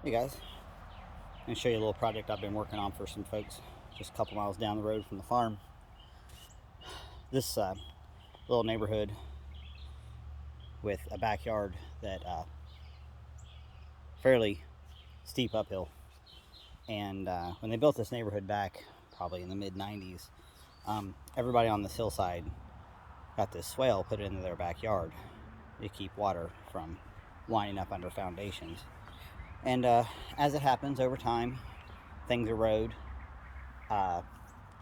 Hey guys, I'm going to show you a little project I've been working on for some folks just a couple miles down the road from the farm. This little neighborhood with a backyard that fairly steep uphill. And when they built this neighborhood back, probably in the mid 90s, everybody on this hillside got this swale put into their backyard to keep water from winding up under foundations. And as it happens over time, things erode, uh,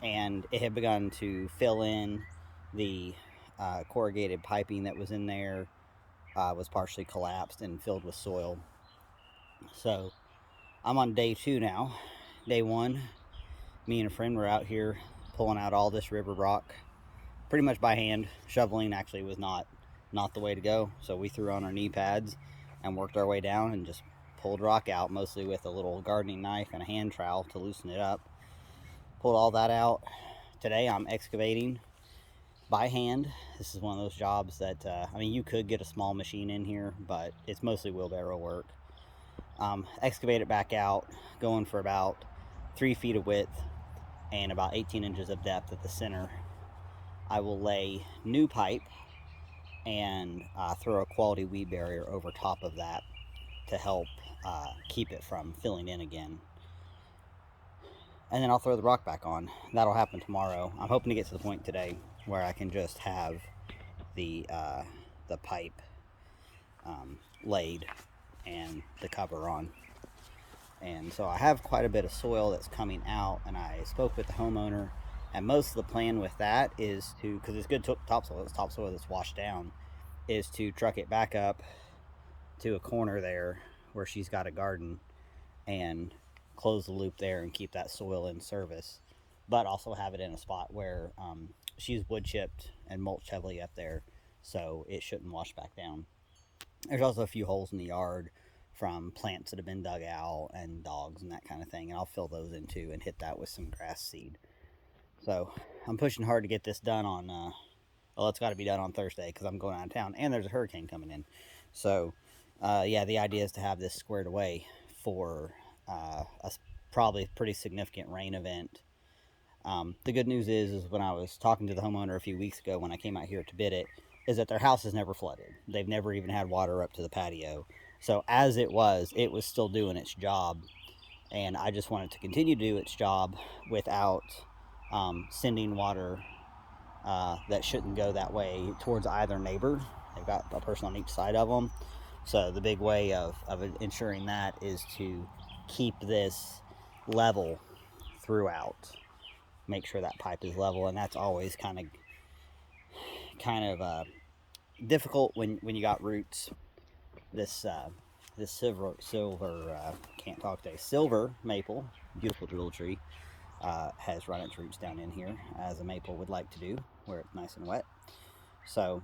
and it had begun to fill in. The corrugated piping that was in there was partially collapsed and filled with soil. So I'm on day 2 now. Day 1, me and a friend were out here pulling out all this river rock pretty much by hand. Shoveling actually was not the way to go, so we threw on our knee pads and worked our way down and just pulled rock out, mostly with a little gardening knife and a hand trowel to loosen it up. Pulled all that out. Today I'm excavating by hand. This is one of those jobs that you could get a small machine in here, but it's mostly wheelbarrow work. Excavate it back out, going for about 3 feet of width and about 18 inches of depth at the center. I will lay new pipe and throw a quality weed barrier over top of that to help keep it from filling in again. And then I'll throw the rock back on. That'll happen tomorrow. I'm hoping to get to the point today where I can just have the pipe laid and the cover on. And so I have quite a bit of soil that's coming out, and I spoke with the homeowner, and most of the plan with that is to, because it's good topsoil, it's topsoil that's washed down, is to truck it back up to a corner there where she's got a garden and close the loop there and keep that soil in service, but also have it in a spot where she's wood chipped and mulched heavily up there, so it shouldn't wash back down. There's also a few holes in the yard from plants that have been dug out and dogs and that kind of thing, and I'll fill those in too and hit that with some grass seed. So I'm pushing hard to get this done on well, it's got to be done on Thursday because I'm going out of town and there's a hurricane coming in. So yeah, the idea is to have this squared away for a probably pretty significant rain event. The good news is when I was talking to the homeowner a few weeks ago when I came out here to bid it, is that their house is never flooded. They've never even had water up to the patio. So as it was still doing its job. And I just want it to continue to do its job without sending water that shouldn't go that way towards either neighbor. They've got a person on each side of them. So the big way of ensuring that is to keep this level throughout. Make sure that pipe is level, and that's always kind of difficult when you got roots. This silver can't talk today. Silver maple, beautiful jewel tree, has run its roots down in here as a maple would like to do, where it's nice and wet. So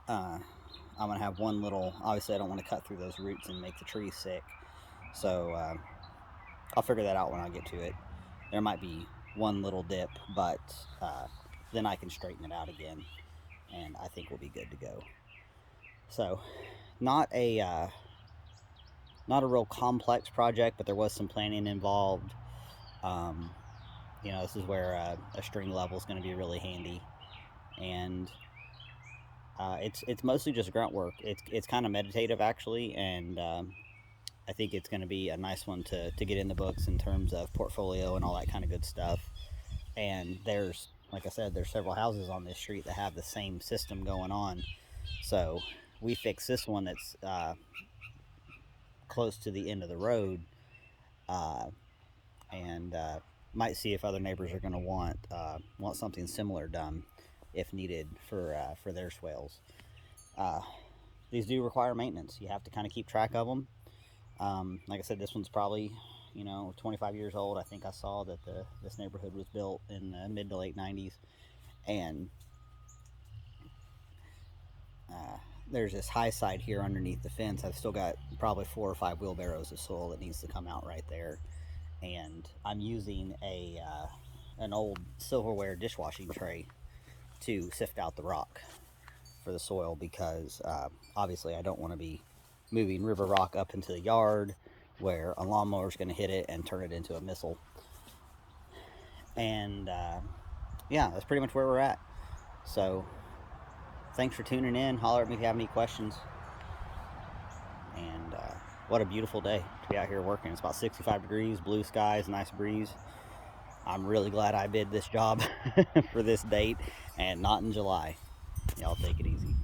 I'm gonna have one little. Obviously, I don't want to cut through those roots and make the tree sick. So I'll figure that out when I get to it. There might be one little dip, but then I can straighten it out again, and I think we'll be good to go. So, not a real complex project, but there was some planning involved. This is where a string level is going to be really handy, and it's mostly just grunt work. It's kind of meditative actually, and I think it's going to be a nice one to get in the books in terms of portfolio and all that kind of good stuff. And there's, like I said, there's several houses on this street that have the same system going on. So we fixed this one that's close to the end of the road, and might see if other neighbors are going to want something similar done if needed for their swales. These do require maintenance. You have to kind of keep track of them. Like I said, this one's probably 25 years old. I think I saw that this neighborhood was built in the mid to late 90s, and there's this high side here underneath the fence. I've still got probably 4 or 5 wheelbarrows of soil that needs to come out right there, and I'm using an old silverware dishwashing tray to sift out the rock for the soil because obviously I don't want to be moving river rock up into the yard where a lawnmower is going to hit it and turn it into a missile. And yeah, that's pretty much where we're at. So thanks for tuning in. Holler at me if you have any questions. And what a beautiful day to be out here working. It's about 65 degrees, blue skies, nice breeze. I'm really glad I bid this job for this date and not in July. Y'all take it easy.